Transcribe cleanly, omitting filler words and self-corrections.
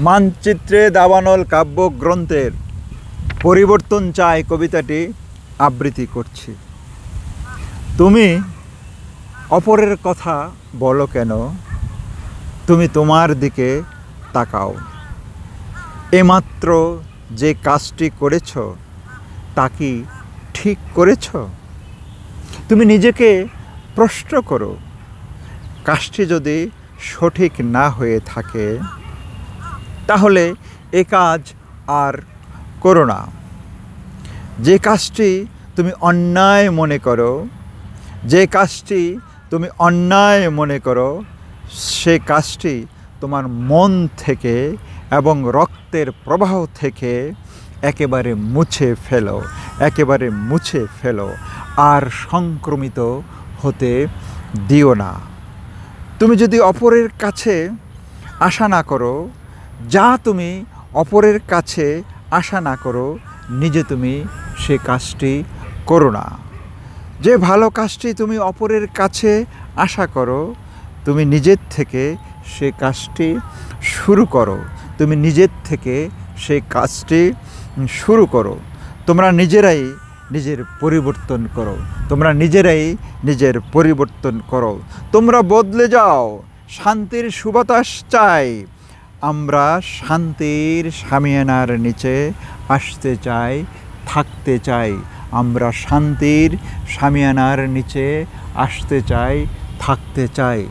মানচিত্রে দাবানল কাব্যগ্রন্থের পরিবর্তন চাই কবিতাটি আবৃত্তি করছি। তুমি অপরের কথা বলো কেন, তুমি তোমার দিকে তাকাও। এমাত্র যে কাজটি করেছ তা কি ঠিক করেছ? তুমি নিজেকে প্রশ্ন করো, কাজটি যদি সঠিক না হয়ে থাকে তাহলে এ কাজ আর করো না। যে কাজটি তুমি অন্যায় মনে করো, যে কাজটি তুমি অন্যায় মনে করো, সে কাজটি তোমার মন থেকে এবং রক্তের প্রবাহ থেকে একেবারে মুছে ফেলো, একেবারে মুছে ফেলো, আর সংক্রমিত হতে দিও না। তুমি যদি অপরের কাছে আশা না করো, যা তুমি অপরের কাছে আশা না করো, নিজে তুমি সে কাজটি করো না। যে ভালো কাজটি তুমি অপরের কাছে আশা করো, তুমি নিজের থেকে সে কাজটি শুরু করো, তুমি নিজের থেকে সে কাজটি শুরু করো। তোমরা নিজেরাই নিজের পরিবর্তন করো, তোমরা নিজেরাই নিজের পরিবর্তন করো। তোমরা বদলে যাও, শান্তির সুবাতাস চাই। আমরা শান্তির শামিয়ানার নিচে আসতে চাই, থাকতে চাই। আমরা শান্তির শামিয়ানার নিচে আসতে চাই, থাকতে চাই।